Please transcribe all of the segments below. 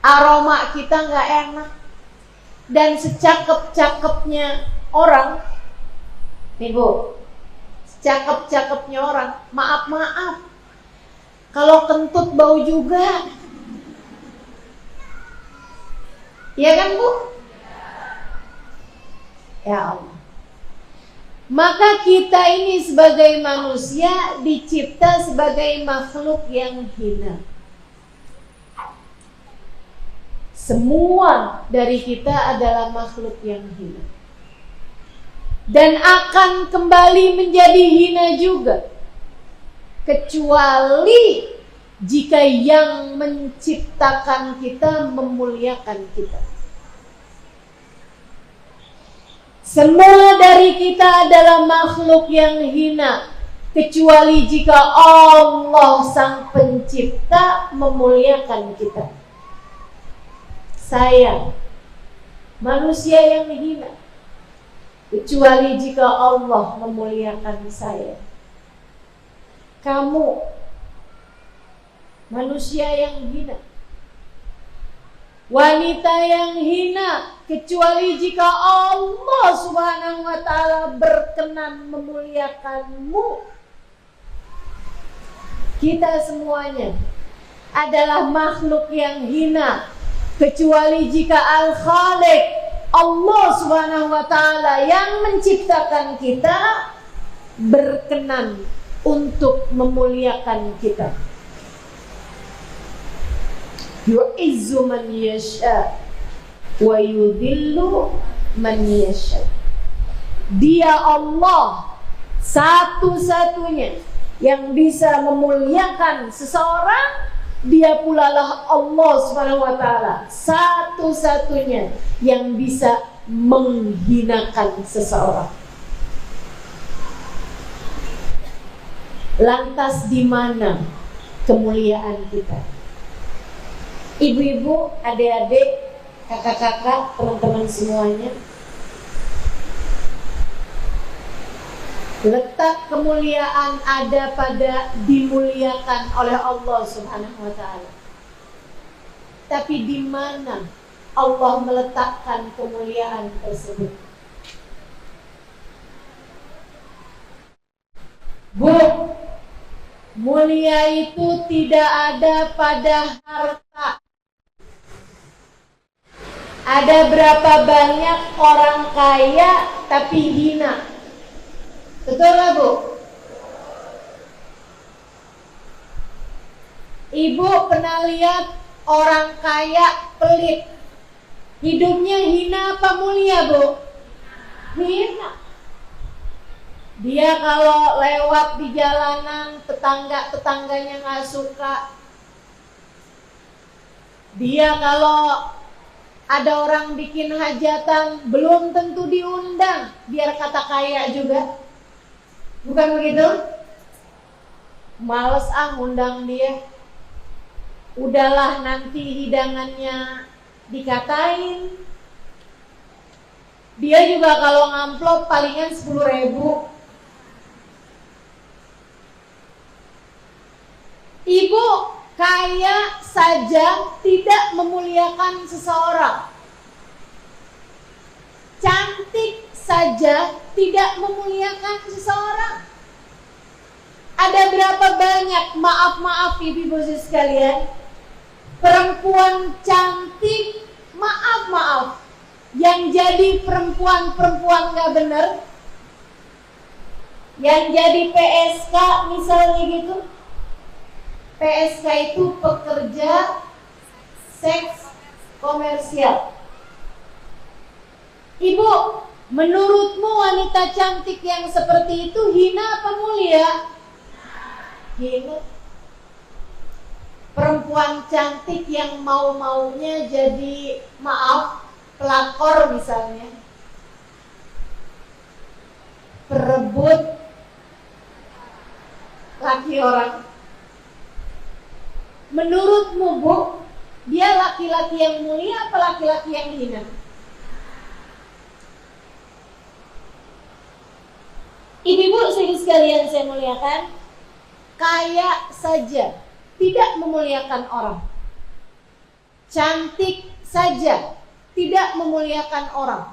aroma kita nggak enak, dan secakep-cakepnya orang, nih Bu, secakep-cakepnya orang, maaf, kalau kentut bau juga, ya kan Bu? Ya Allah. Maka kita ini sebagai manusia dicipta sebagai makhluk yang hina. Semua dari kita adalah makhluk yang hina, dan akan kembali menjadi hina juga, kecuali jika yang menciptakan kita memuliakan kita. Semua dari kita adalah makhluk yang hina, kecuali jika Allah Sang Pencipta memuliakan kita. Saya manusia yang hina, kecuali jika Allah memuliakan saya. Kamu manusia yang hina, wanita yang hina, kecuali jika Allah Subhanahu wa ta'ala berkenan memuliakanmu. Kita semuanya adalah makhluk yang hina, kecuali jika Al-Khaliq, Allah Subhanahu wa ta'ala yang menciptakan kita berkenan untuk memuliakan kita. Yu'izzu man yasha wa yudhillu man yasha. Dia Allah satu-satunya yang bisa memuliakan seseorang. Dia pula lah Allah Subhanahu wa ta'ala satu-satunya yang bisa menghinakan seseorang. Lantas di mana kemuliaan kita? Ibu-ibu, adik-adik, kakak-kakak, teman-teman semuanya, letak kemuliaan ada pada dimuliakan oleh Allah Subhanahu wa ta'ala. Tapi di mana Allah meletakkan kemuliaan tersebut? Bu, mulia itu tidak ada pada harta. Ada berapa banyak orang kaya tapi hina? Betul lah Bu? Ibu pernah lihat orang kaya pelit, hidupnya hina apa mulia Bu? Hina. Dia kalau lewat di jalanan, tetangga-tetangganya gak suka. Dia kalau ada orang bikin hajatan, belum tentu diundang, biar kata kaya juga. Bukan begitu? Males undang dia. Udahlah nanti hidangannya dikatain. Dia juga kalau ngamplop palingan 10.000. Ibu kaya saja tidak memuliakan seseorang. Cantik saja tidak memuliakan seseorang. Ada berapa banyak, maaf ibu-ibu sekalian, perempuan cantik, maaf, yang jadi perempuan gak bener, yang jadi PSK misalnya gitu. PSK itu pekerja seks komersial. Ibu, menurutmu wanita cantik yang seperti itu hina apa mulia? Hina. Perempuan cantik yang mau-maunya jadi, pelakor misalnya, perebut laki orang. Menurutmu Bu, dia laki-laki yang mulia apa laki-laki yang hina? Ibu-ibu sekalian saya muliakan, kaya saja tidak memuliakan orang. cantik saja tidak memuliakan orang.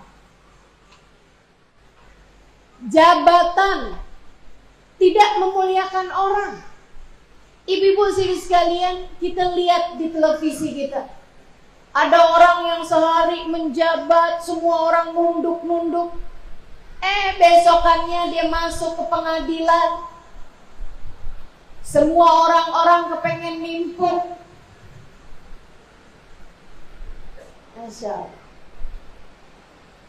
Jabatan tidak memuliakan orang. Ibu-ibu sekalian, kita lihat di televisi kita. Ada orang yang sehari menjabat, semua orang nunduk-nunduk. Besokannya dia masuk ke pengadilan. Semua orang-orang kepengen nimpuk. Masya Allah.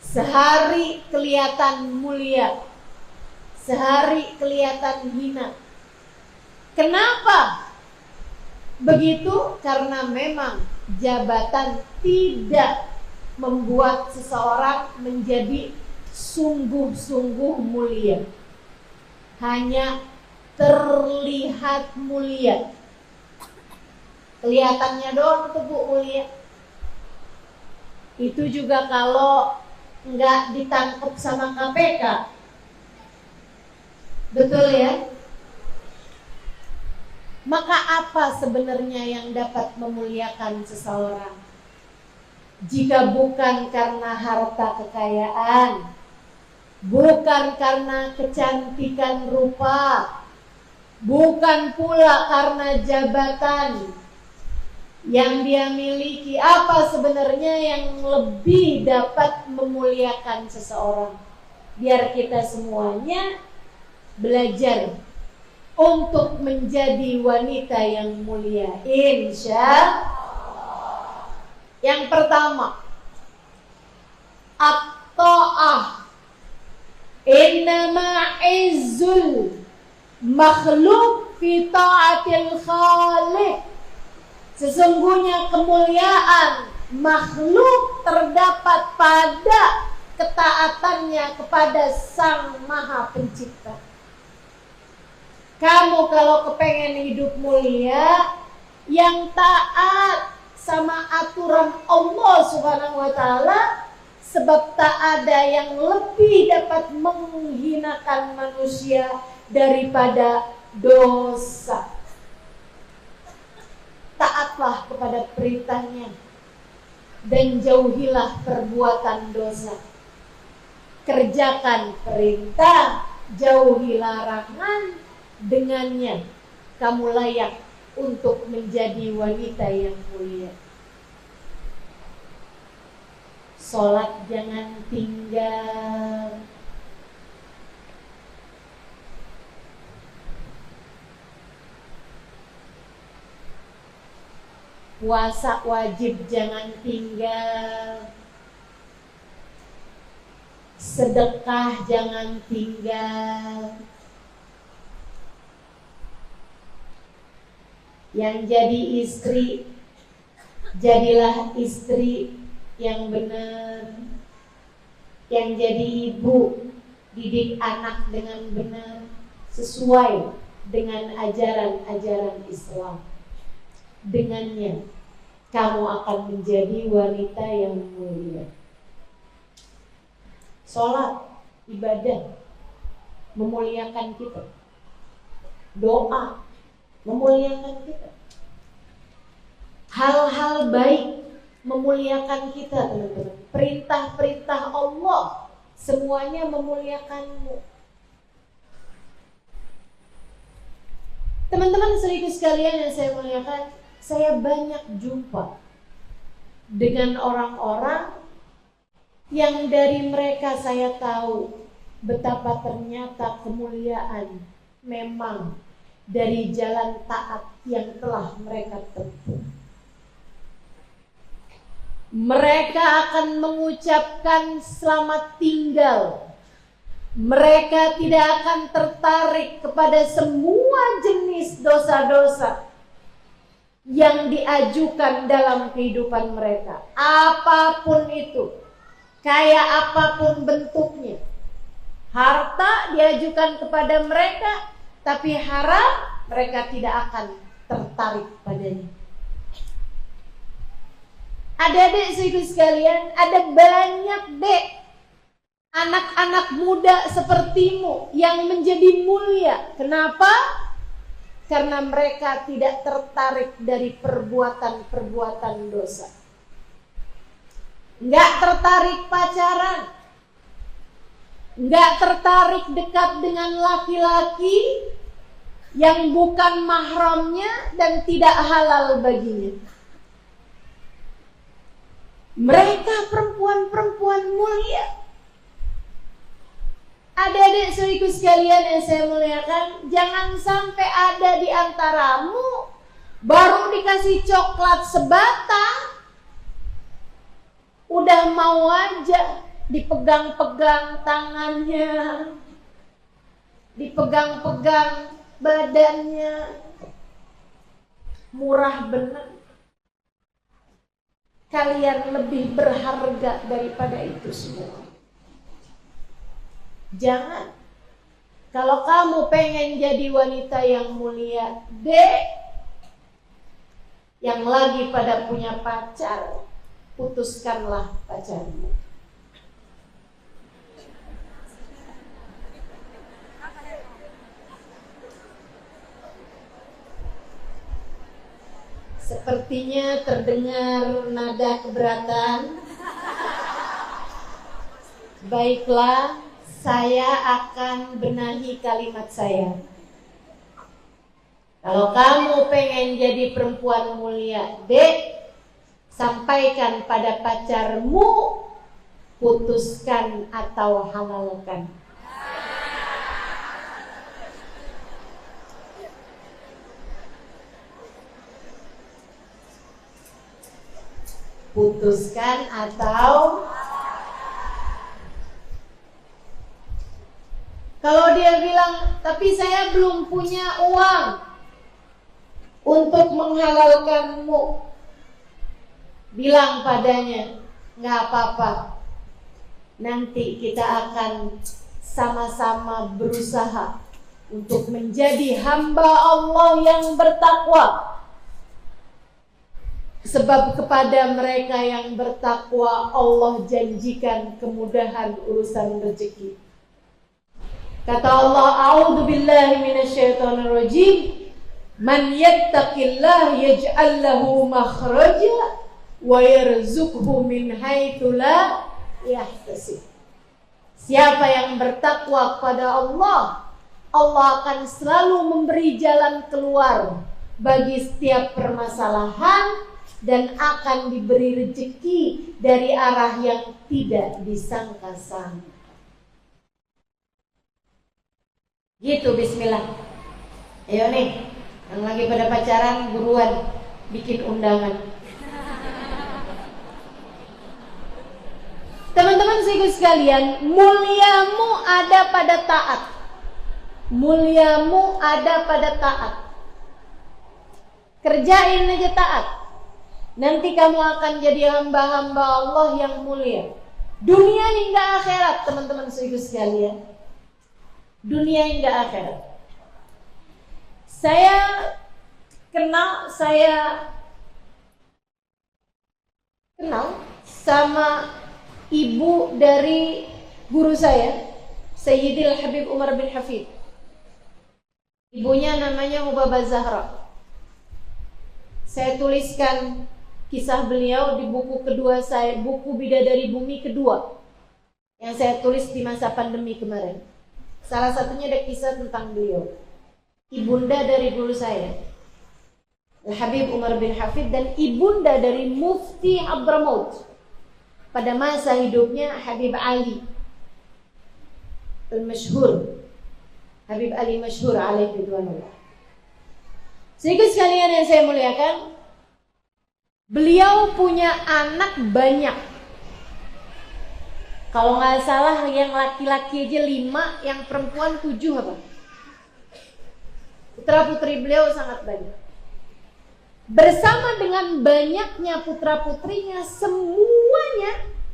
Sehari kelihatan mulia, sehari kelihatan hina. Kenapa begitu? Karena memang jabatan tidak membuat seseorang menjadi sungguh-sungguh mulia. Hanya terlihat mulia. Kelihatannya doang tuh Bu mulia. Itu juga kalau nggak ditangkap sama KPK. Betul ya? Maka apa sebenarnya yang dapat memuliakan seseorang? Jika bukan karena harta kekayaan, bukan karena kecantikan rupa, bukan pula karena jabatan yang dia miliki, apa sebenarnya yang lebih dapat memuliakan seseorang? Biar kita semuanya belajar untuk menjadi wanita yang mulia, insya Allah. Yang pertama, at-ta'ah. Innama izzul makhluk fi ta'atil khaliq. Sesungguhnya kemuliaan makhluk terdapat pada ketaatannya kepada Sang Maha Pencipta. Kamu kalau kepengen hidup mulia, yang taat sama aturan Allah Subhanahu wa Ta'ala, sebab tak ada yang lebih dapat menghinakan manusia daripada dosa. Taatlah kepada perintahnya dan jauhilah perbuatan dosa. Kerjakan perintah, jauhi larangan, dengannya kamu layak untuk menjadi wanita yang mulia. Sholat jangan tinggal. Puasa wajib jangan tinggal. Sedekah jangan tinggal. Yang jadi istri, jadilah istri yang benar. Yang jadi ibu, didik anak dengan benar, sesuai dengan ajaran-ajaran Islam. Dengannya kamu akan menjadi wanita yang mulia. Sholat, ibadah, memuliakan kita. Doa, memuliakan kita. Hal-hal baik memuliakan kita, teman-teman. Perintah-perintah Allah semuanya memuliakanmu. Teman-teman seribu sekalian yang saya muliakan, saya banyak jumpa dengan orang-orang yang dari mereka saya tahu betapa ternyata kemuliaan memang dari jalan taat yang telah mereka tempuh. Mereka akan mengucapkan selamat tinggal. Mereka tidak akan tertarik kepada semua jenis dosa-dosa yang diajukan dalam kehidupan mereka, apapun itu, kayak apapun bentuknya. Harta diajukan kepada mereka, tapi haram mereka tidak akan tertarik padanya. Adik-adik saudara sekalian, ada banyak dek anak-anak muda sepertimu yang menjadi mulia. Kenapa? karena mereka tidak tertarik dari perbuatan-perbuatan dosa. Nggak tertarik pacaran, nggak tertarik dekat dengan laki-laki yang bukan mahramnya dan tidak halal baginya. Mereka perempuan-perempuan mulia. Adik-adik saudaraku sekalian yang saya muliakan, jangan sampai ada di antaramu baru dikasih coklat sebatang, udah mau aja dipegang-pegang tangannya, dipegang-pegang badannya. Murah benar. Kalian lebih berharga daripada itu semua. Jangan. Kalau kamu pengen jadi wanita yang mulia, dek, yang lagi pada punya pacar, putuskanlah pacarmu. Sepertinya terdengar nada keberatan. Baiklah, saya akan benahi kalimat saya. Kalau kamu pengen jadi perempuan mulia, dek, sampaikan pada pacarmu, putuskan atau halalkan. Putuskan atau kalau dia bilang, tapi saya belum punya uang untuk menghalalkanmu, bilang padanya, nggak apa-apa. Nanti kita akan sama-sama berusaha untuk menjadi hamba Allah yang bertakwa. Sebab kepada mereka yang bertakwa Allah janjikan kemudahan urusan rezeki. Kata Allah, a'udzu billahi minasyaitonir rajim. Man yattaqillah yaj'al lahu makhraja wa yarzuqhu min haitsu la yahtasib. Siapa yang bertakwa kepada Allah, Allah akan selalu memberi jalan keluar bagi setiap permasalahan dan akan diberi rezeki dari arah yang tidak disangka-sangka. Gitu, bismillah. Ayo nih, yang lagi pada pacaran buruan bikin undangan. Teman-teman sekalian, muliamu ada pada taat. Muliamu ada pada taat. Kerjain aja taat. Nanti kamu akan jadi hamba-hamba Allah yang mulia. Dunia hingga akhirat, teman-teman sekalian. Dunia hingga akhirat. Saya kenal sama ibu dari guru saya, Sayyidil Habib Umar bin Hafid. Ibunya namanya Ubabah Zahra. Saya tuliskan kisah beliau di buku kedua saya, buku Bidadari Bumi kedua, yang saya tulis di masa pandemi kemarin. Salah satunya ada kisah tentang beliau, ibunda dari guru saya, Al-Habib Umar bin Hafid, dan ibunda dari Mufti Hadramaut pada masa hidupnya Habib Ali Al-Masyhur, Habib Ali Masyhur alaihi ridwanullah. Sedikit sekalian yang saya muliakan, beliau punya anak banyak. Kalau nggak salah yang laki-laki aja 5, yang perempuan 7 apa? Putra-putri beliau sangat banyak. Bersama dengan banyaknya putra-putrinya,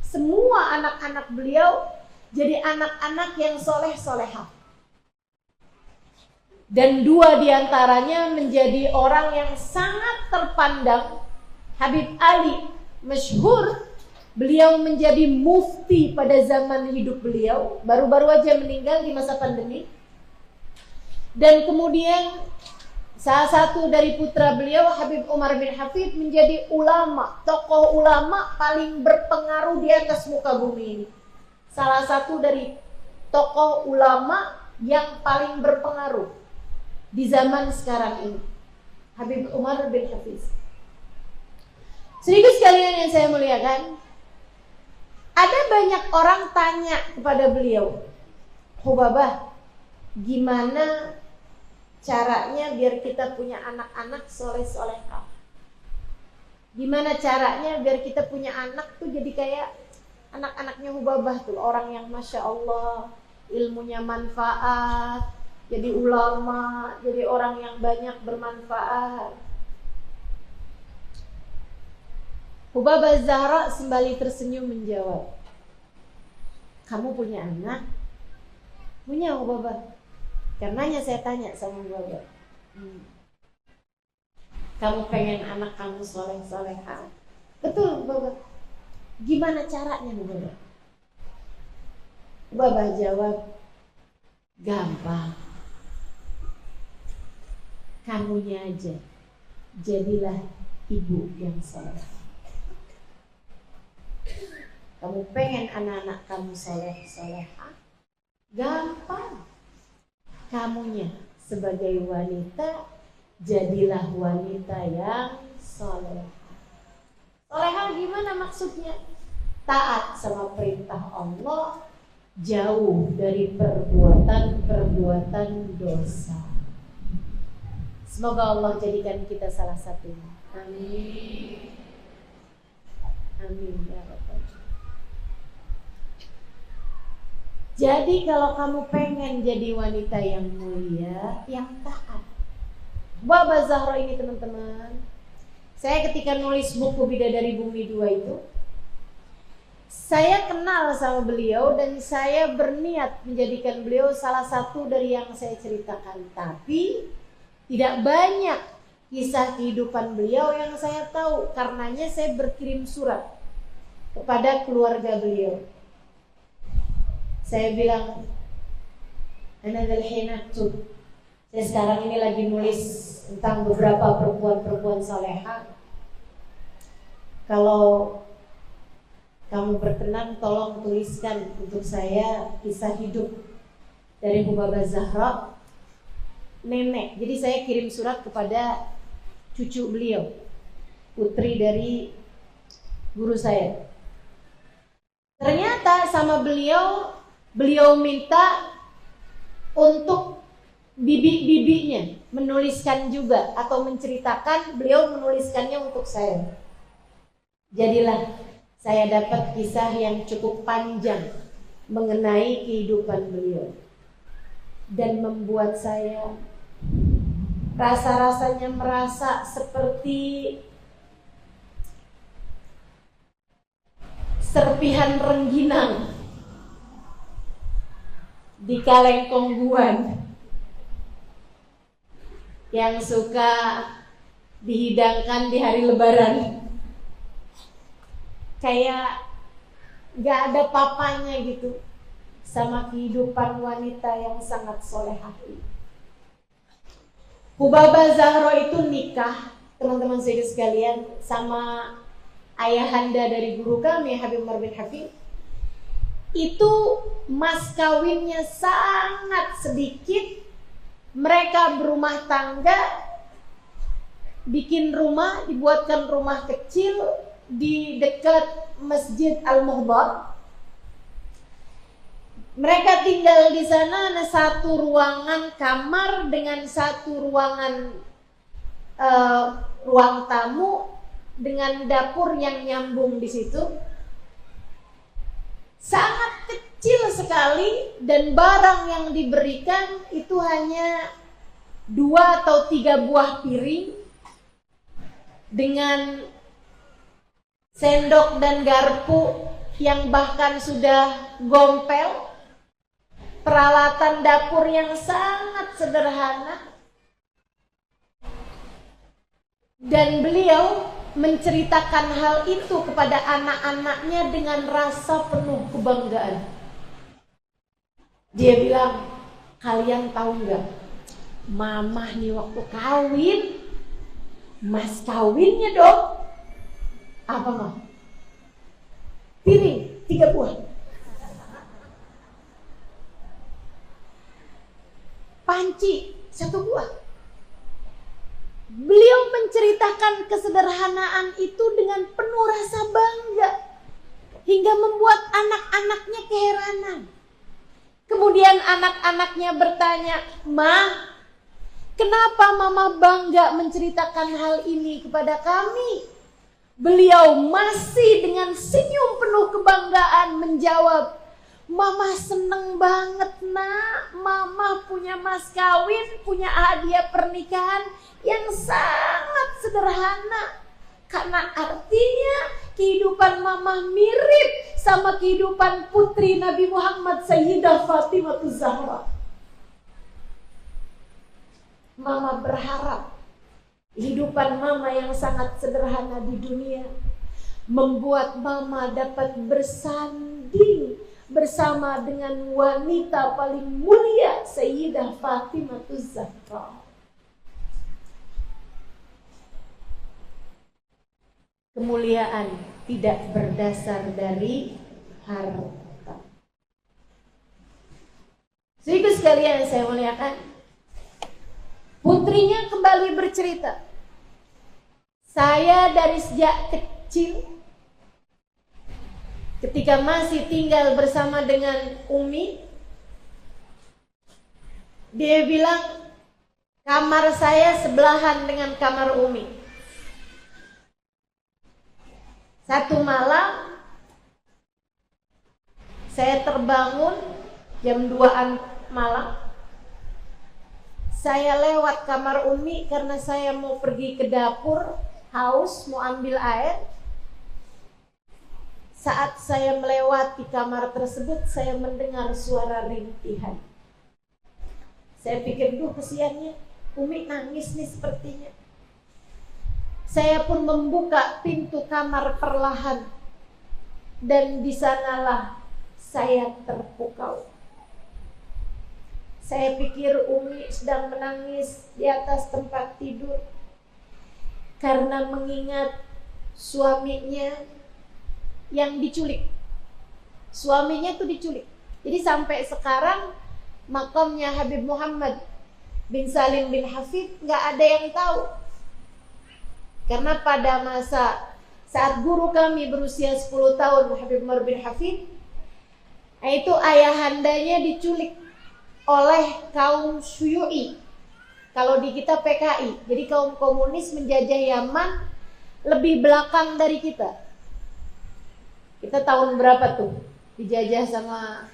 semua anak-anak beliau jadi anak-anak yang soleh-solehah. Dan 2 diantaranya menjadi orang yang sangat terpandang. Habib Ali Masyhur, beliau menjadi mufti pada zaman hidup beliau, baru-baru aja meninggal di masa pandemi. Dan kemudian Salah satu dari putra beliau, Habib Umar bin Hafid, menjadi ulama, tokoh ulama paling berpengaruh di atas muka bumi ini. Salah satu dari tokoh ulama yang paling berpengaruh di zaman sekarang ini, Habib Umar bin Hafiz. Sedikit sekalian yang saya muliakan, ada banyak orang tanya kepada beliau, Hubabah, gimana caranya biar kita punya anak-anak soleh-solehah? Gimana caranya biar kita punya anak tuh jadi kayak anak-anaknya Hubabah tuh, orang yang Masya Allah, ilmunya manfaat, jadi ulama, jadi orang yang banyak bermanfaat. Hubabah Zahra sembali tersenyum menjawab, kamu punya anak? Punya Hubabah. Karenanya saya tanya sama Hubabah, kamu pengen anak kamu soleh-solehah? Betul Hubabah. Gimana caranya Hubabah? Hubabah jawab, gampang. Kamunya aja jadilah ibu yang soleh. Kamu pengen anak-anak kamu soleh-solehah? Gampang. Kamunya sebagai wanita jadilah wanita yang soleh. Solehah gimana maksudnya? Taat sama perintah Allah, jauh dari perbuatan-perbuatan dosa. Semoga Allah jadikan kita salah satunya. Amin. Amin ya Rabbal. Jadi kalau kamu pengen jadi wanita yang mulia, yang taat. Hubabah Zahra ini teman-teman, saya ketika nulis buku Bidadari Bumi 2 itu, saya kenal sama beliau dan saya berniat menjadikan beliau salah satu dari yang saya ceritakan. Tapi tidak banyak kisah kehidupan beliau yang saya tahu. Karenanya saya berkirim surat kepada keluarga beliau. Saya bilang, ana dzalhinatu. Saya sekarang ini lagi nulis tentang beberapa perempuan-perempuan salehah. Kalau kamu berkenan, tolong tuliskan untuk saya kisah hidup dari Hubabah Zahra, nenek. Jadi saya kirim surat kepada cucu beliau, putri dari guru saya. Ternyata sama beliau minta untuk bibi-bibinya menuliskan juga atau menceritakan, beliau menuliskannya untuk saya. Jadilah saya dapat kisah yang cukup panjang mengenai kehidupan beliau dan membuat saya rasa-rasanya merasa seperti serpihan rengginang di kaleng kongguan yang suka dihidangkan di hari lebaran. Kayak gak ada papanya gitu sama kehidupan wanita yang sangat solehah ini. Hubabah Zahra itu nikah, teman-teman sekalian, sama ayahanda dari guru kami, Habib Umar bin Hafid. Itu mas kawinnya sangat sedikit. Mereka berumah tangga, bikin rumah, dibuatkan rumah kecil di dekat Masjid Al-Muhdar. Mereka tinggal di sana, ada satu ruangan kamar dengan satu ruangan ruang tamu dengan dapur yang nyambung di situ. Sangat kecil sekali dan barang yang diberikan itu hanya 2 atau 3 buah piring dengan sendok dan garpu yang bahkan sudah gompel. Peralatan dapur yang sangat sederhana. Dan beliau menceritakan hal itu kepada anak-anaknya dengan rasa penuh kebanggaan. Dia bilang, kalian tahu nggak, Mamah nih waktu kawin, mas kawinnya dong. Apa mah? Piring 3 buah. Panci 1 buah. Beliau menceritakan kesederhanaan itu dengan penuh rasa bangga, hingga membuat anak-anaknya keheranan. Kemudian anak-anaknya bertanya, "Ma, kenapa mama bangga menceritakan hal ini kepada kami?" Beliau masih dengan senyum penuh kebanggaan menjawab, "Mama seneng banget nak, mama punya mas kawin, punya hadiah pernikahan yang sangat sederhana. Karena artinya kehidupan mama mirip sama kehidupan putri Nabi Muhammad Sayyidah Fatimah Zahra." Mama berharap kehidupan mama yang sangat sederhana di dunia membuat mama dapat bersanding bersama dengan wanita paling mulia Sayyidah Fatimah Zahra. Kemuliaan tidak berdasar dari harta. Ibu sekalian saya muliakan, putrinya kembali bercerita, "Saya dari sejak kecil, ketika masih tinggal bersama dengan Umi, dia bilang kamar saya sebelahan dengan kamar Umi. Satu malam saya terbangun jam 2-an malam. Saya lewat kamar Umi karena saya mau pergi ke dapur, haus, mau ambil air. Saat saya melewati kamar tersebut, saya mendengar suara rintihan. Saya pikir, duh kesiannya, Umi nangis nih sepertinya. Saya pun membuka pintu kamar perlahan, dan di sanalah saya terpukau. Saya pikir Umi sedang menangis di atas tempat tidur karena mengingat suaminya yang diculik. Suaminya itu diculik. Jadi sampai sekarang makamnya Habib Muhammad bin Salim bin Hafid nggak ada yang tahu. Karena pada masa saat guru kami berusia 10 tahun, Habib Umar bin Hafid, itu ayahandanya diculik oleh kaum Syu'u'i. Kalau di kita PKI, jadi kaum komunis menjajah Yaman lebih belakang dari kita. Kita tahun berapa tuh dijajah sama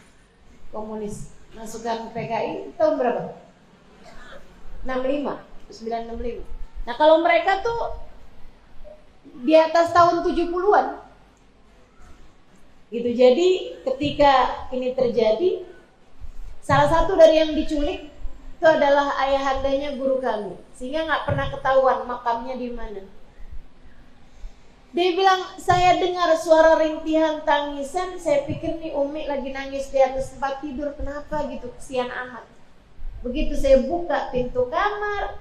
komunis? Masukan PKI tahun berapa? 1965. Nah kalau mereka tuh di atas tahun 70-an gitu. Jadi ketika ini terjadi, salah satu dari yang diculik itu adalah ayahandanya guru kami, sehingga nggak pernah ketahuan makamnya di mana. Dia bilang, saya dengar suara rintihan tangisan, saya pikir nih Umi lagi nangis di atas tempat tidur, kenapa gitu, kesian amat. Begitu saya buka pintu kamar,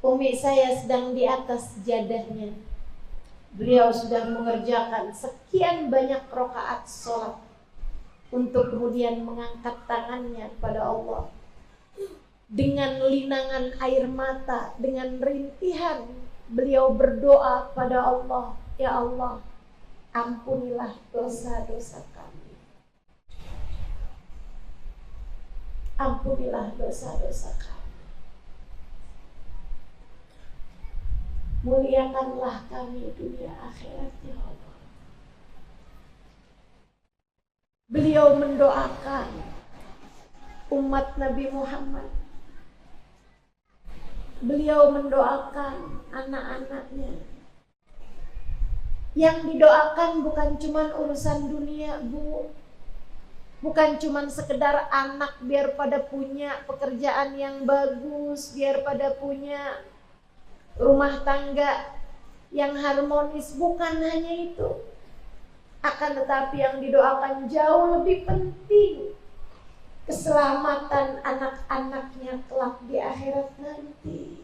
Umi saya sedang di atas jadahnya. Beliau sudah mengerjakan sekian banyak rakaat sholat untuk kemudian mengangkat tangannya kepada Allah. Dengan linangan air mata, dengan rintihan, beliau berdoa pada Allah, ya Allah, ampunilah dosa-dosa kami. Ampunilah dosa-dosa kami. Muliakanlah kami dunia akhirat, ya Allah. Beliau mendoakan umat Nabi Muhammad. Beliau mendoakan anak-anaknya. Yang didoakan bukan cuma urusan dunia, Bu. Bukan cuma sekedar anak biar pada punya pekerjaan yang bagus, biar pada punya rumah tangga yang harmonis, bukan hanya itu. Akan tetapi yang didoakan jauh lebih penting keselamatan anak-anaknya kelak di akhirat nanti.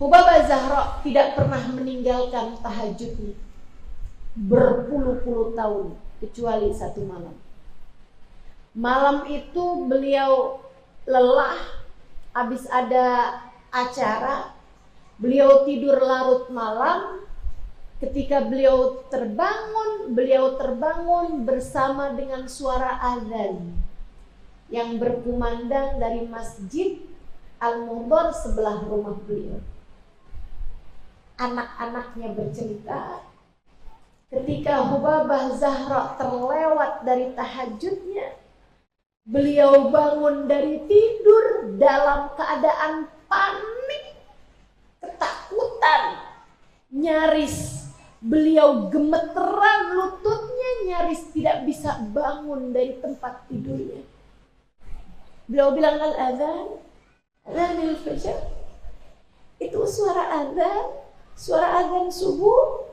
Hubabah Zahra tidak pernah meninggalkan tahajudnya berpuluh-puluh tahun kecuali satu malam. Malam itu beliau lelah, habis ada acara, beliau tidur larut malam. Ketika beliau terbangun bersama dengan suara azan yang berkumandang dari Masjid Al-Muhdar sebelah rumah beliau. Anak-anaknya bercerita, ketika Hubabah Zahra terlewat dari tahajudnya, beliau bangun dari tidur dalam keadaan panik, ketakutan, nyaris beliau gemeteran, lututnya nyaris tidak bisa bangun dari tempat tidurnya. Beliau bilang, al-adhan, adhanil fajar, itu suara azan subuh.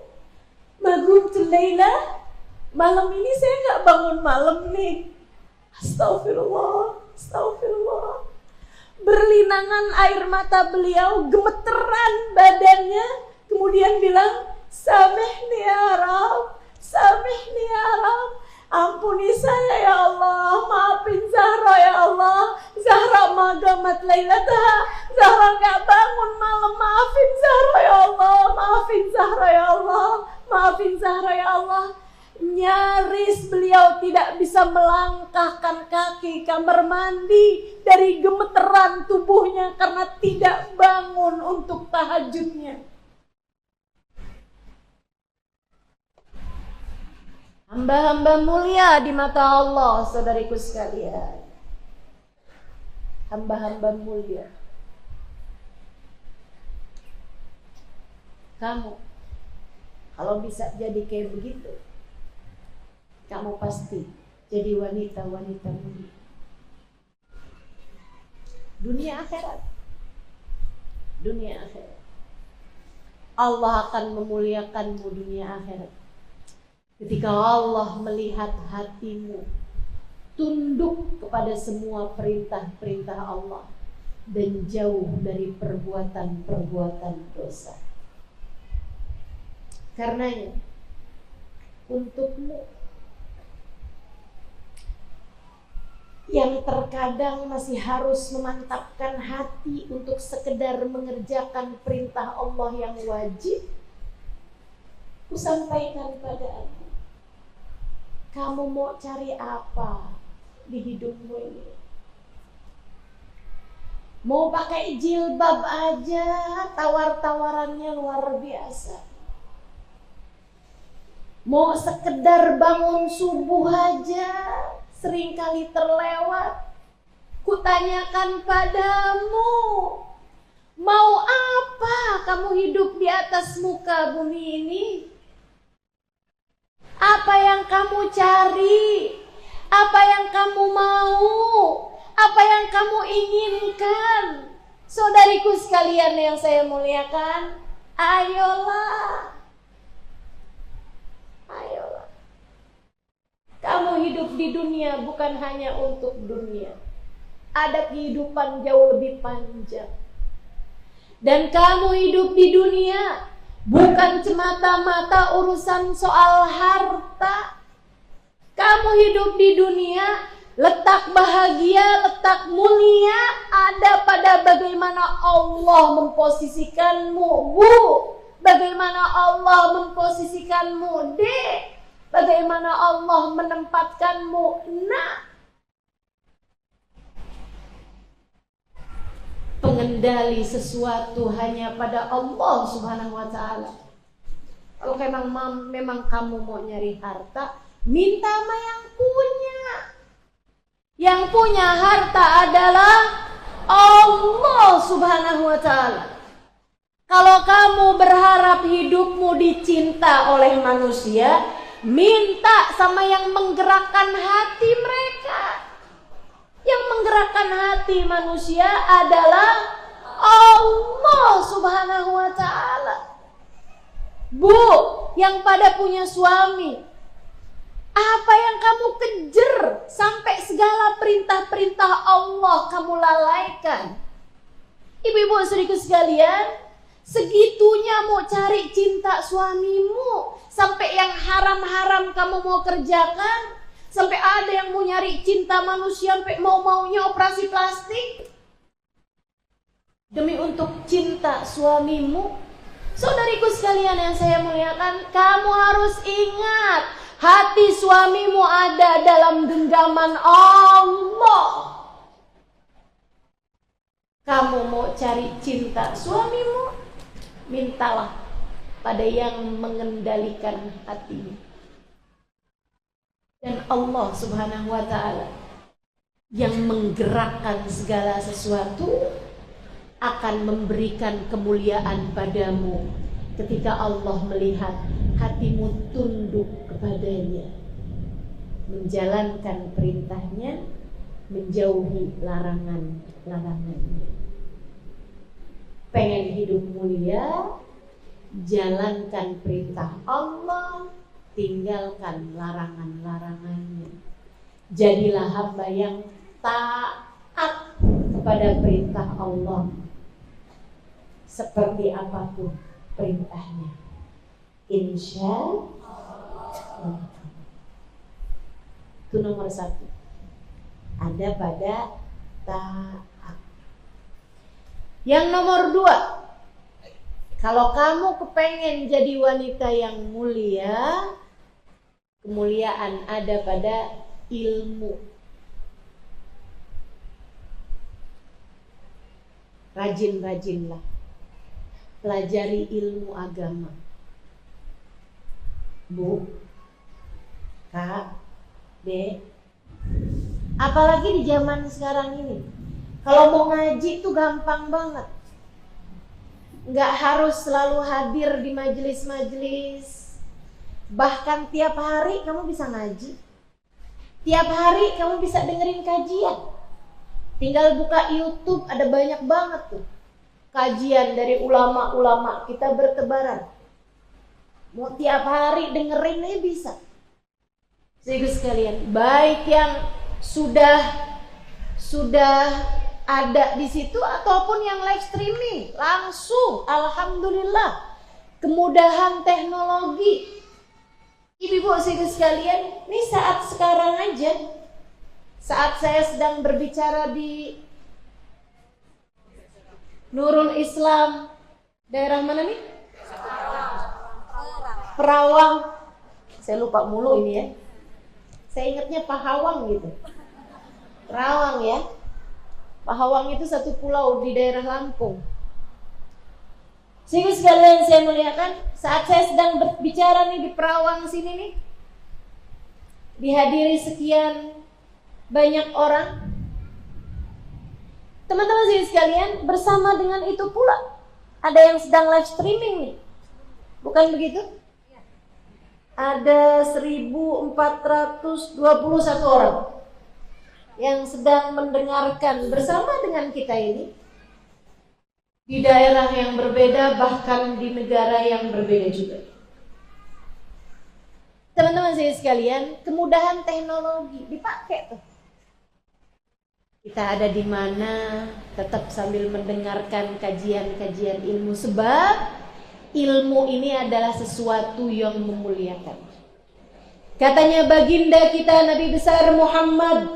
Maghribul laila, malam ini saya nggak bangun malam nih. Astagfirullah. Berlinangan air mata beliau, gemeteran badannya, kemudian bilang, samihni ya Rab, ampuni saya ya Allah, maafin Zahra ya Allah. Zahra magamat lailataha, Zahra gak bangun malam, maafin Zahra ya Allah, maafin Zahra ya Allah, maafin Zahra ya Allah. Nyaris beliau tidak bisa melangkahkan kaki kamar mandi dari gemeteran tubuhnya karena tidak bangun untuk tahajudnya. Hamba-hamba mulia di mata Allah, saudariku sekalian. Hamba-hamba mulia. Kamu, kalau bisa jadi kayak begitu, kamu pasti jadi wanita-wanita mulia. Dunia akhirat. Allah akan memuliakanmu dunia akhirat. Ketika Allah melihat hatimu tunduk kepada semua perintah-perintah Allah dan jauh dari perbuatan-perbuatan dosa. Karenanya, untukmu yang terkadang masih harus memantapkan hati untuk sekedar mengerjakan perintah Allah yang wajib, ku sampaikan padamu, kamu mau cari apa di hidupmu ini? Mau pakai jilbab aja, tawar-tawarannya luar biasa. Mau sekedar bangun subuh aja, seringkali terlewat. Kutanyakan padamu, mau apa kamu hidup di atas muka bumi ini? Apa yang kamu cari? Apa yang kamu mau? Apa yang kamu inginkan? Saudariku sekalian yang saya muliakan, ayolah. Kamu hidup di dunia bukan hanya untuk dunia. Ada kehidupan jauh lebih panjang. Dan kamu hidup di dunia bukan semata-mata urusan soal harta. Kamu hidup di dunia, letak bahagia, letak mulia ada pada bagaimana Allah memposisikanmu, Bu. Bagaimana Allah memposisikanmu, Dek. Bagaimana Allah menempatkanmu, Nak. Pengendali sesuatu hanya pada Allah Subhanahu wa ta'ala. Kalau memang kamu mau nyari harta, minta sama yang punya. Yang punya harta adalah Allah Subhanahu wa ta'ala. Kalau kamu berharap hidupmu dicinta oleh manusia, minta sama yang menggerakkan hati mereka. Yang menggerakkan hati manusia adalah Allah Subhanahu wa ta'ala. Bu, yang pada punya suami, Apa yang kamu kejar sampai segala perintah-perintah Allah kamu lalaikan? Ibu-ibu saudariku sekalian, segitunya mau cari cinta suamimu, sampai yang haram-haram kamu mau kerjakan, sampai ada yang mau nyari cinta manusia sampai mau-maunya operasi plastik demi untuk cinta suamimu. Saudariku sekalian yang saya muliakan, kamu harus ingat, hati suamimu ada dalam genggaman Allah. Kamu mau cari cinta suamimu, mintalah pada yang mengendalikan hatimu. Dan Allah Subhanahu wa ta'ala yang menggerakkan segala sesuatu akan memberikan kemuliaan padamu ketika Allah melihat hatimu tunduk kepadanya, menjalankan perintahnya, menjauhi larangannya. Pengen hidup mulia, jalankan perintah Allah, tinggalkan larangan-larangannya. Jadilah hamba yang taat kepada perintah Allah, seperti apapun perintahnya, insya Allah. Itu nomor 1. Ada pada taat. Yang nomor 2, kalau kamu kepengen jadi wanita yang mulia, kemuliaan ada pada ilmu. Rajin-rajinlah pelajari ilmu agama. Bu, Kak, Dek, apalagi di zaman sekarang ini, kalau mau ngaji tuh gampang banget. Nggak harus selalu hadir di majelis-majelis. Bahkan tiap hari kamu bisa ngaji. Tiap hari kamu bisa dengerin kajian. Tinggal buka YouTube, ada banyak banget tuh kajian dari ulama-ulama kita bertebaran. Mau tiap hari dengerin aja bisa. Jadi sekalian, baik yang sudah ada di situ ataupun yang live streaming langsung, alhamdulillah, kemudahan teknologi. Ibu-ibu sekalian, ini saat sekarang aja, saat saya sedang berbicara di Nurul Islam, daerah mana nih? Perawang. Saya lupa mulu ini ya. Saya ingatnya Pahawang gitu. Perawang ya. Pahawang itu satu pulau di daerah Lampung. Sehingga sekalian saya muliakan, saat saya sedang berbicara nih di Perawang sini nih, dihadiri sekian banyak orang, teman-teman sekalian, bersama dengan itu pula ada yang sedang live streaming nih, bukan begitu? Ada 1421 orang yang sedang mendengarkan bersama dengan kita ini di daerah yang berbeda, bahkan di negara yang berbeda juga. Teman-teman sekalian, kemudahan teknologi dipakai tuh. Kita ada di mana tetap sambil mendengarkan kajian-kajian ilmu, sebab ilmu ini adalah sesuatu yang memuliakan. Katanya baginda kita Nabi besar Muhammad,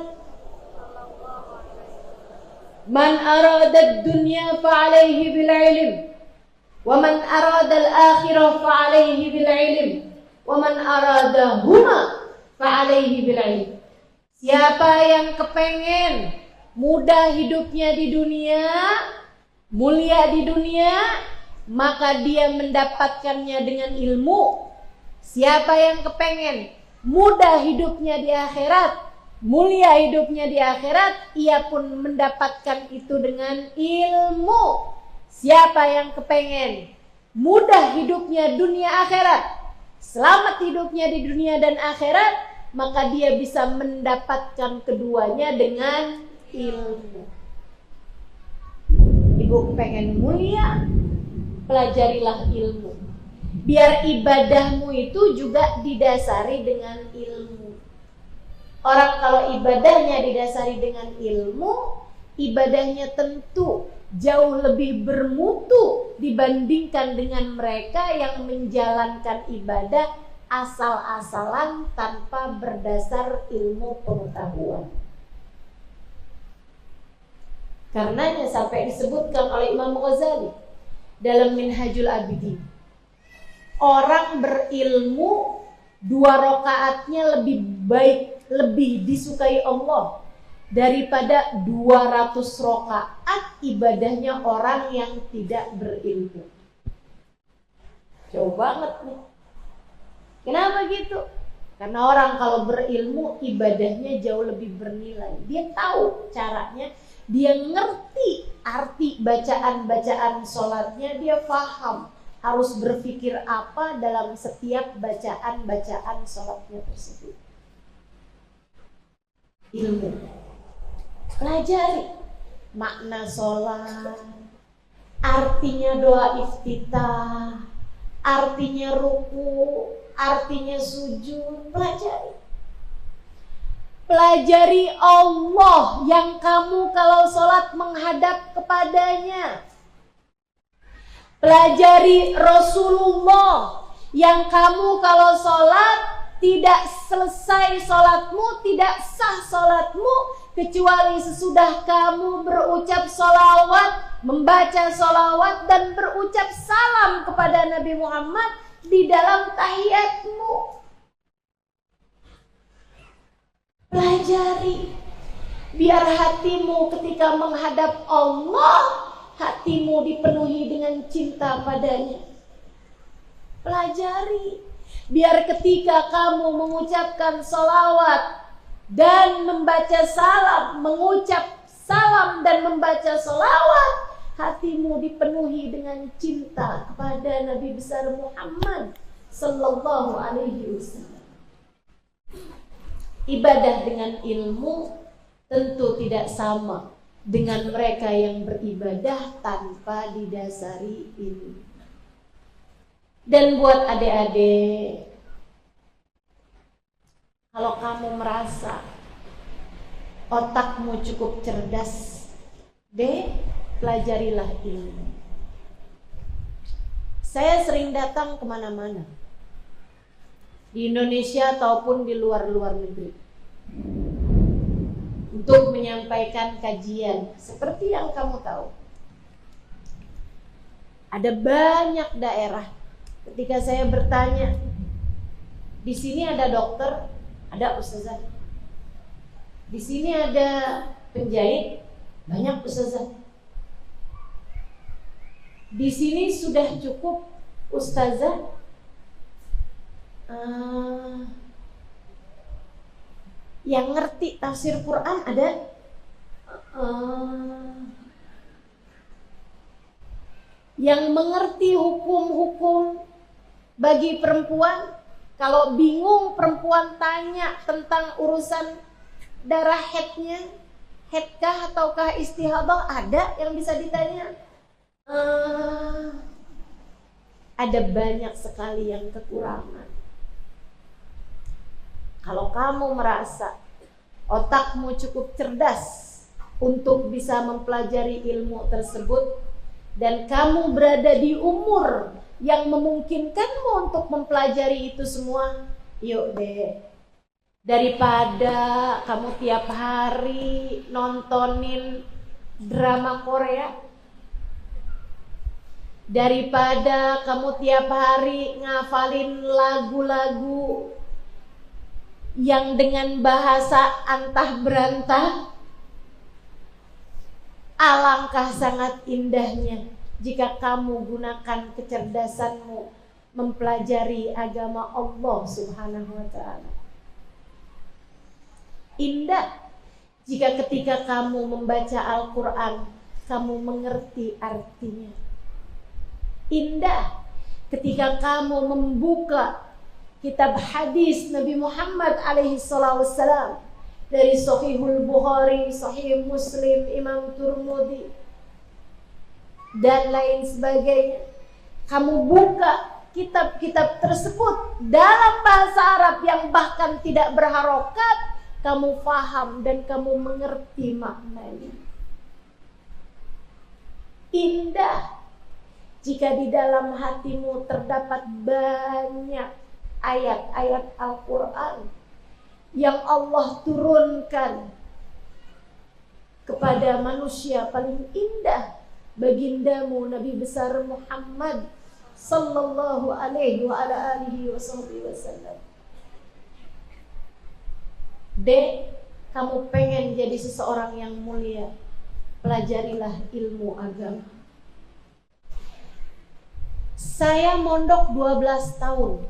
man arada dunya fa'alaihi bil ilm, wa man arada al-akhirah fa'alaihi bil ilm, wa man arada huma fa'alaihi bil ilm. Siapa yang kepengen mudah hidupnya di dunia, mulia di dunia, maka dia mendapatkannya dengan ilmu. Siapa yang kepengen mudah hidupnya di akhirat, mulia hidupnya di akhirat, ia pun mendapatkan itu dengan ilmu. Siapa yang kepengen mudah hidupnya dunia akhirat, selamat hidupnya di dunia dan akhirat, maka dia bisa mendapatkan keduanya dengan ilmu. Ibu pengen mulia, pelajarilah ilmu. Biar ibadahmu itu juga didasari dengan ilmu. Orang kalau ibadahnya didasari dengan ilmu, ibadahnya tentu jauh lebih bermutu dibandingkan dengan mereka yang menjalankan ibadah asal-asalan tanpa berdasar ilmu pengetahuan. Karenanya sampai disebutkan oleh Imam Ghazali dalam Minhajul Abidin, orang berilmu 2 rakaatnya lebih baik, lebih disukai Allah daripada 200 rakaat ibadahnya orang yang tidak berilmu. Jauh banget nih. Kenapa gitu? Karena orang kalau berilmu ibadahnya jauh lebih bernilai. Dia tahu caranya, dia ngerti arti bacaan-bacaan sholatnya, dia paham harus berpikir apa dalam setiap bacaan-bacaan sholatnya tersebut. Ilmu. Pelajari makna sholat, artinya doa iftitah, artinya ruku, artinya sujud. Pelajari Allah yang kamu kalau sholat menghadap kepadanya. Pelajari Rasulullah yang kamu kalau sholat tidak selesai sholatmu, tidak sah sholatmu kecuali sesudah kamu berucap sholawat, membaca sholawat dan berucap salam kepada Nabi Muhammad di dalam tahiyatmu. Pelajari biar hatimu ketika menghadap Allah, hatimu dipenuhi dengan cinta padanya. Pelajari biar ketika kamu mengucapkan sholawat dan membaca salam, mengucap salam dan membaca sholawat, hatimu dipenuhi dengan cinta kepada Nabi besar Muhammad sallallahu alaihi wasallam. Ibadah dengan ilmu tentu tidak sama dengan mereka yang beribadah tanpa didasari ilmu. Dan buat adik-adik, kalau kamu merasa otakmu cukup cerdas, pelajarilah ilmu. Saya sering datang kemana-mana, di Indonesia ataupun di luar negeri, untuk menyampaikan kajian seperti yang kamu tahu. Ada banyak daerah, ketika saya bertanya, di sini ada dokter, ada ustazah. Di sini ada penjahit, banyak ustazah. Di sini sudah cukup ustazah. Yang ngerti tafsir Quran ada. Yang mengerti hukum-hukum bagi perempuan. Kalau bingung perempuan tanya tentang urusan darah haidnya, haidkah ataukah istihadah, ada yang bisa ditanya. Ada banyak sekali yang kekurangan. Kalau kamu merasa otakmu cukup cerdas untuk bisa mempelajari ilmu tersebut, dan kamu berada di umur yang memungkinkanmu untuk mempelajari itu semua, yuk deh. Daripada kamu tiap hari nontonin drama Korea, daripada kamu tiap hari ngafalin lagu-lagu yang dengan bahasa antah berantah, alangkah sangat indahnya jika kamu gunakan kecerdasanmu mempelajari agama Allah Subhanahu wa ta'ala. Indah jika ketika kamu membaca Al-Quran, kamu mengerti artinya. Indah ketika kamu membuka kitab hadis Nabi Muhammad alaihi salatu wassalam dari Sahihul Bukhari, Sahih Muslim, Imam Turmudi dan lain sebagainya. Kamu buka kitab-kitab tersebut dalam bahasa Arab yang bahkan tidak berharokat, kamu faham dan kamu mengerti maknanya. Indah jika di dalam hatimu terdapat banyak ayat-ayat Al-Quran yang Allah turunkan kepada manusia paling indah, bagindamu Nabi besar Muhammad sallallahu alaihi wa ala alihi wasallam. Dek, kamu pengen jadi seseorang yang mulia, pelajarilah ilmu agama. Saya mondok 12 tahun.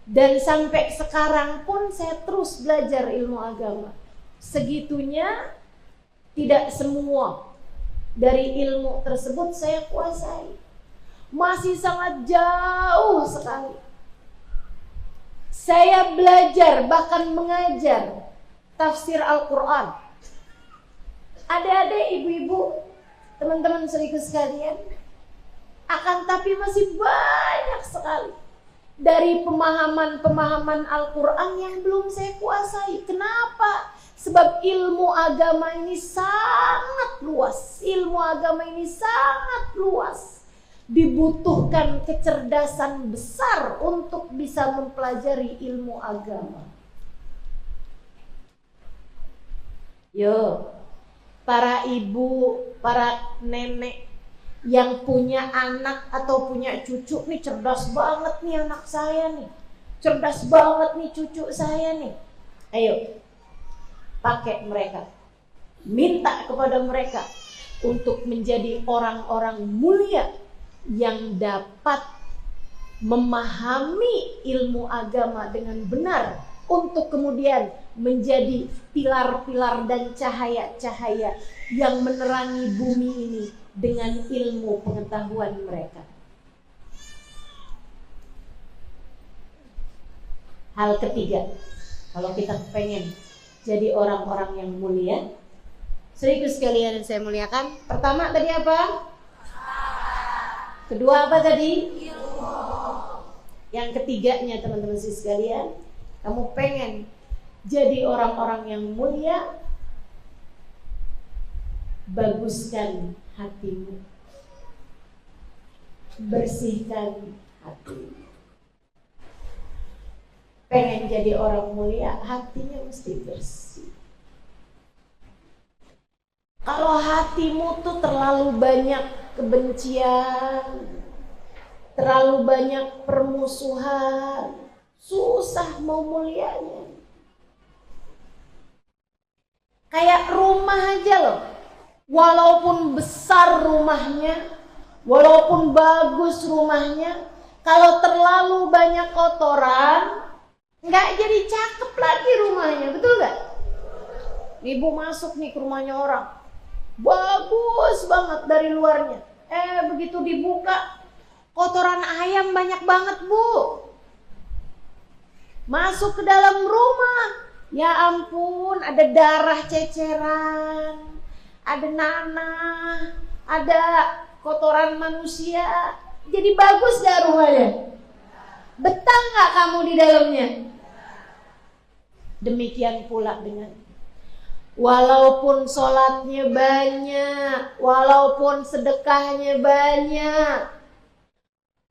Dan sampai sekarang pun saya terus belajar ilmu agama. Segitunya tidak semua dari ilmu tersebut saya kuasai. Masih sangat jauh sekali. Saya belajar bahkan mengajar tafsir Al-Quran. Adik-adik, ibu-ibu, teman-teman saudaraku sekalian, akan tapi masih banyak sekali dari pemahaman-pemahaman Al-Quran yang belum saya kuasai. Kenapa? Sebab ilmu agama ini sangat luas. Ilmu agama ini sangat luas. Dibutuhkan kecerdasan besar untuk bisa mempelajari ilmu agama. Yo, para ibu, para nenek yang punya anak atau punya cucu nih, cerdas banget nih anak saya nih, cerdas banget nih cucu saya nih. Ayo, pakai mereka, minta kepada mereka untuk menjadi orang-orang mulia yang dapat memahami ilmu agama dengan benar, untuk kemudian menjadi pilar-pilar dan cahaya-cahaya yang menerangi bumi ini dengan ilmu pengetahuan mereka. Hal ketiga, kalau kita pengen jadi orang-orang yang mulia, saudaraku sekalian yang saya muliakan, pertama tadi apa? Kedua apa tadi? Yang ketiganya, teman-teman sekalian, kamu pengen jadi orang-orang yang mulia, baguskan hatimu, bersihkan hatimu. Pengen jadi orang mulia, hatinya mesti bersih. Kalau hatimu tuh terlalu banyak kebencian, terlalu banyak permusuhan, susah mau mulianya. Kayak rumah aja loh, walaupun besar rumahnya, walaupun bagus rumahnya, kalau terlalu banyak kotoran, nggak jadi cakep lagi rumahnya, betul nggak? Ibu masuk nih ke rumahnya orang, bagus banget dari luarnya, begitu dibuka, kotoran ayam banyak banget, Bu. Masuk ke dalam rumah, ya ampun, ada darah ceceran, ada nanah, ada kotoran manusia. Jadi bagus gak rumahnya? Betah gak kamu di dalamnya? Demikian pula dengan walaupun sholatnya banyak, walaupun sedekahnya banyak,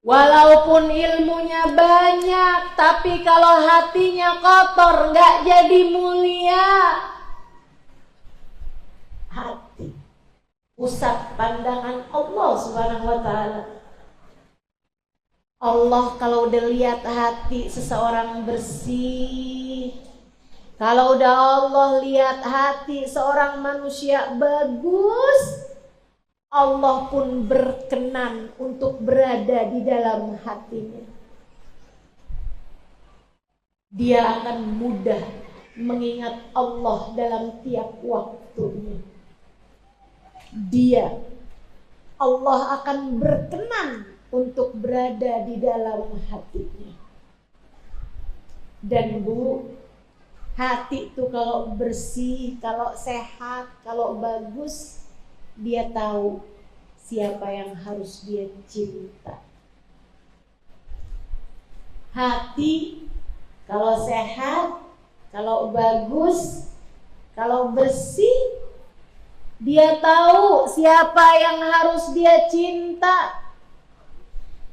walaupun ilmunya banyak, tapi kalau hatinya kotor, gak jadi mulia. Hati, pusat pandangan Allah Subhanahu wa ta'ala. Allah kalau udah lihat hati seseorang bersih, kalau udah Allah lihat hati seorang manusia bagus, Allah pun berkenan untuk berada di dalam hatinya. Dia akan mudah mengingat Allah dalam tiap waktunya. Allah akan berkenan untuk berada di dalam hatinya. Dan Bu, hati itu kalau bersih, kalau sehat, kalau bagus, dia tahu siapa yang harus dia cinta. Hati kalau sehat, kalau bagus, kalau bersih, dia tahu siapa yang harus dia cinta.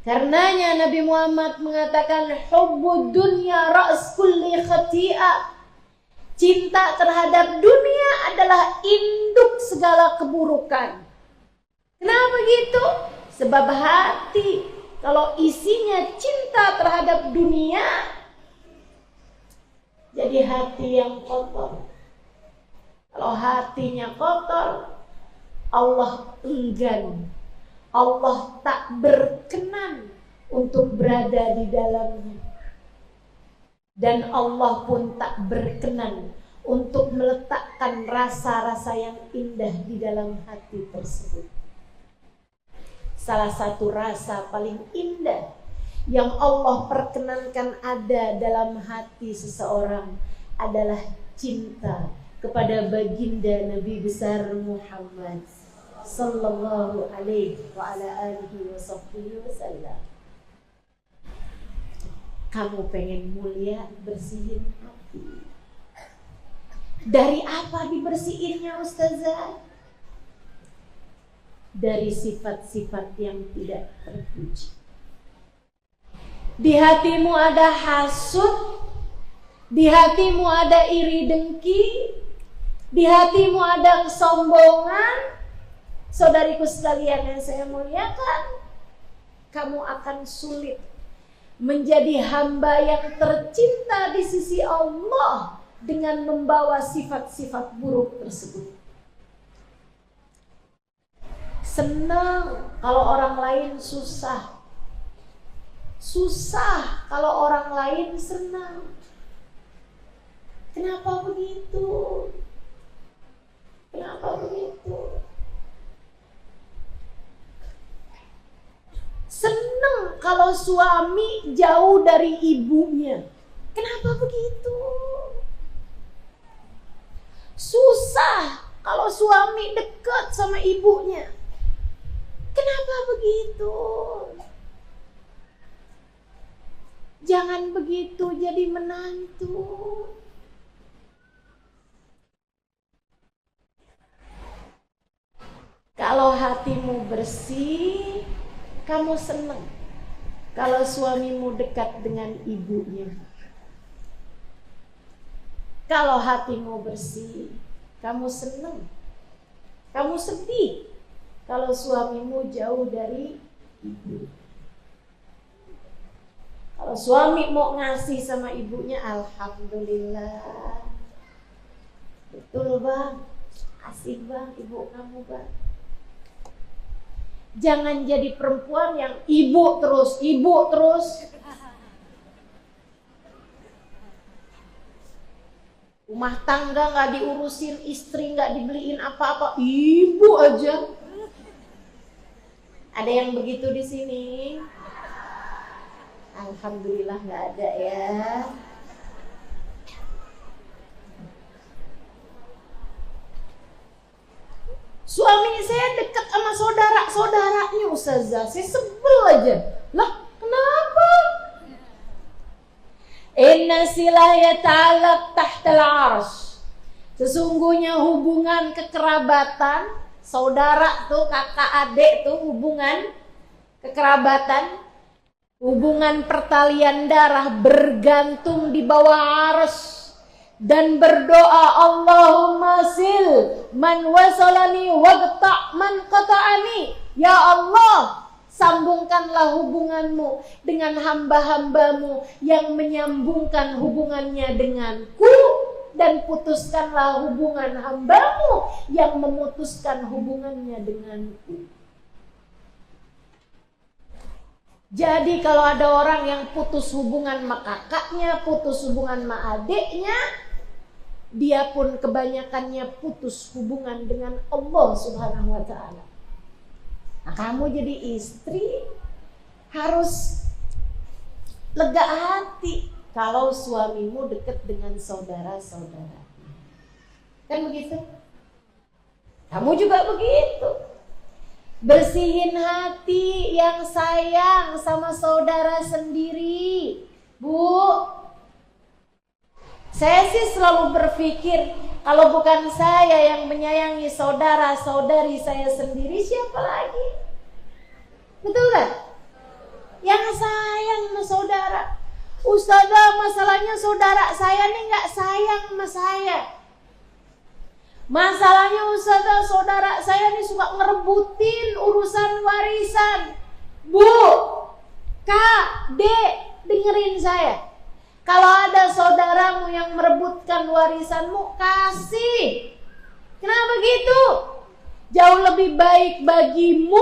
Karenanya Nabi Muhammad mengatakan hubbud dunya ra's kulli khati'ah. Cinta terhadap dunia adalah induk segala keburukan. Kenapa begitu? Sebab hati kalau isinya cinta terhadap dunia, jadi hati yang kotor. Kalau hatinya kotor, Allah enggan, Allah tak berkenan untuk berada di dalamnya. Dan Allah pun tak berkenan untuk meletakkan rasa-rasa yang indah di dalam hati tersebut. Salah satu rasa paling indah yang Allah perkenankan ada dalam hati seseorang adalah cinta kepada baginda Nabi besar Muhammad sallallahu alaihi wa ala alihi wasallam. Kamu pengen mulia, bersihin hati. Dari apa dibersihinnya Ustazah? Dari sifat-sifat yang tidak terpuji. Di hatimu ada hasud, di hatimu ada iri dengki, di hatimu ada kesombongan. Saudariku sekalian yang saya muliakan, kamu akan sulit menjadi hamba yang tercinta di sisi Allah dengan membawa sifat-sifat buruk tersebut. Senang kalau orang lain susah. Susah kalau orang lain senang. Kenapa begitu? Kenapa begitu? Senang kalau suami jauh dari ibunya. Kenapa begitu? Susah kalau suami dekat sama ibunya. Kenapa begitu? Jangan begitu jadi menantu. Kalau hatimu bersih, kamu senang kalau suamimu dekat dengan ibunya. Kalau hatimu bersih, kamu senang. Kamu sedih kalau suamimu jauh dari ibu. Kalau suami mau ngasih sama ibunya, alhamdulillah. Betul bang, kasih bang ibu kamu bang. Jangan jadi perempuan yang ibu terus. Rumah tangga gak diurusin, istri gak dibeliin apa-apa, ibu aja. Ada yang begitu di sini? Alhamdulillah gak ada ya. Suami saya dekat sama saudaranya Ustazah, saya sebel aja. Lah kenapa? Inna silah yata'alaq tahtal arsh. Sesungguhnya hubungan kekerabatan, saudara tuh, kakak adik tuh, hubungan kekerabatan, hubungan pertalian darah bergantung di bawah arsh. Dan berdoa, Allahumma sil man wasalani waqta' man qata'ani. Ya Allah, sambungkanlah hubunganmu dengan hamba-hambamu yang menyambungkan hubungannya denganku, dan putuskanlah hubungan hambamu yang memutuskan hubungannya denganku. Jadi kalau ada orang yang putus hubungan sama kakaknya, putus hubungan sama adiknya, dia pun kebanyakannya putus hubungan dengan Allah Subhanahu wa ta'ala. Nah, kamu jadi istri harus lega hati kalau suamimu dekat dengan saudara-saudara. Kan begitu? Kamu juga begitu. Bersihin hati yang sayang sama saudara sendiri. Bu, Saya sih selalu berpikir, kalau bukan saya yang menyayangi saudara-saudari saya sendiri, siapa lagi? Betul kan? Yang sayang sama saudara. Ustazah, masalahnya saudara saya nih gak sayang sama saya. Masalahnya ustazah, saudara saya nih suka ngerebutin urusan warisan. Bu, Kak, Dek, dengerin saya. Kalau ada saudaramu yang merebutkan warisanmu, kasih. Kenapa gitu? Jauh lebih baik bagimu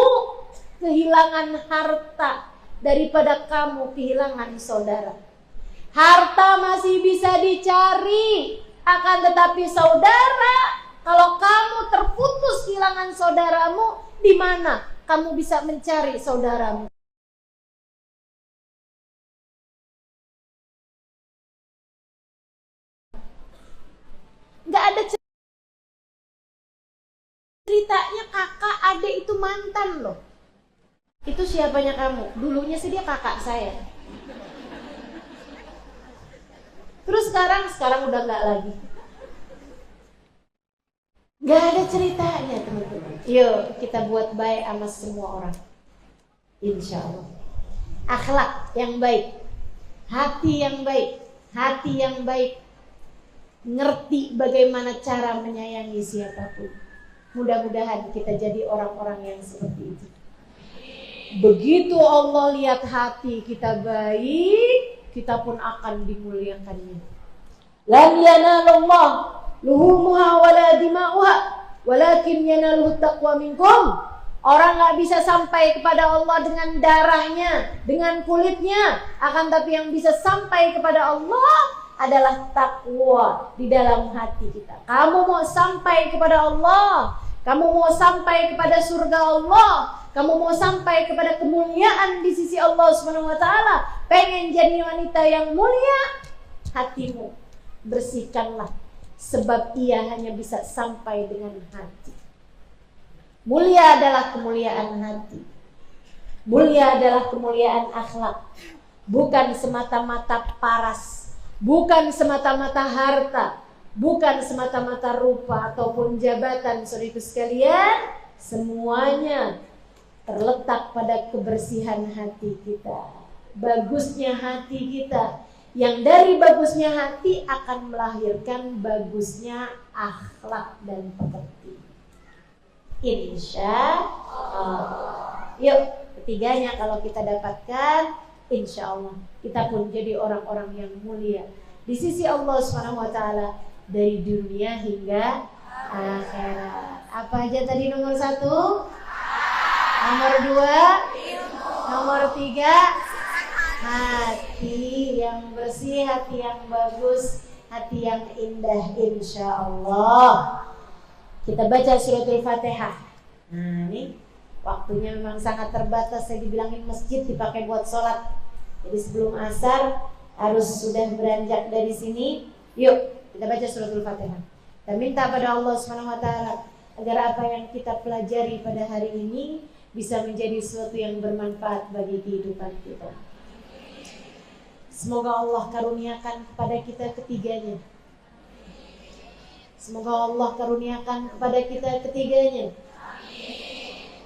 kehilangan harta daripada kamu kehilangan saudara. Harta masih bisa dicari, akan tetapi saudara, kalau kamu terputus kehilangan saudaramu, di mana kamu bisa mencari saudaramu? Gak ada ceritanya kakak adik itu mantan loh. Itu siapanya kamu? Dulunya sih dia kakak saya. Terus sekarang udah gak lagi. Gak ada ceritanya teman-teman. Yuk kita buat baik sama semua orang, insya Allah. Akhlak yang baik, hati yang baik, hati yang baik, ngerti bagaimana cara menyayangi siapapun. Mudah-mudahan kita jadi orang-orang yang seperti itu. Begitu Allah lihat hati kita baik, kita pun akan dimuliakannya. Lan yanalullah luhumuha wala dima'uha walakin yanaluhu taqwa minkum. Orang gak bisa sampai kepada Allah dengan darahnya, dengan kulitnya, akan tapi yang bisa sampai kepada Allah adalah takwa di dalam hati kita. Kamu mau sampai kepada Allah, kamu mau sampai kepada surga Allah, kamu mau sampai kepada kemuliaan di sisi Allah Subhanahu wa taala, pengen jadi wanita yang mulia, hatimu bersihkanlah, sebab ia hanya bisa sampai dengan hati. Mulia adalah kemuliaan hati. Mulia adalah kemuliaan akhlak, bukan semata-mata paras, bukan semata-mata harta, bukan semata-mata rupa ataupun jabatan. Saudaraku sekalian, semuanya terletak pada kebersihan hati kita, bagusnya hati kita, yang dari bagusnya hati akan melahirkan bagusnya akhlak dan pekerti. Insya Allah. Yuk, ketiganya kalau kita dapatkan, insya Allah kita pun jadi orang-orang yang mulia di sisi Allah Subhanahu wa taala dari dunia hingga akhirat. Apa aja tadi? Nomor 1, nomor 2, nomor 3, hati yang bersih, hati yang bagus, hati yang indah, insya Allah. Kita baca suratul Fatihah. Nah ini waktunya memang sangat terbatas. Saya dibilangin masjid dipakai buat sholat, jadi sebelum asar harus sudah beranjak dari sini. Yuk kita baca suratul Fatihah. Kita minta pada Allah Subhanahu wa taala agar apa yang kita pelajari pada hari ini bisa menjadi sesuatu yang bermanfaat bagi kehidupan kita. Semoga Allah karuniakan kepada kita ketiganya. Semoga Allah karuniakan kepada kita ketiganya.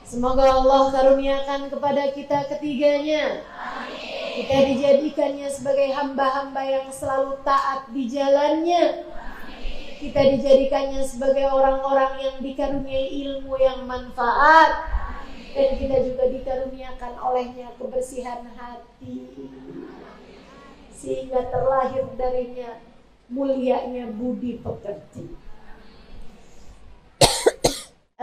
Semoga Allah karuniakan kepada kita ketiganya. Kita dijadikannya sebagai hamba-hamba yang selalu taat di jalannya. Kita dijadikannya sebagai orang-orang yang dikaruniai ilmu yang manfaat. Dan kita juga dikaruniakan olehnya kebersihan hati, sehingga terlahir darinya mulianya budi pekerti.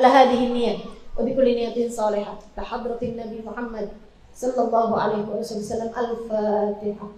Ala hadhihi niyyah wa bi kulli niyatin salihah. Bi hadratin Nabi Muhammad sallallahu alaihi wasallam. Al-Fatihah.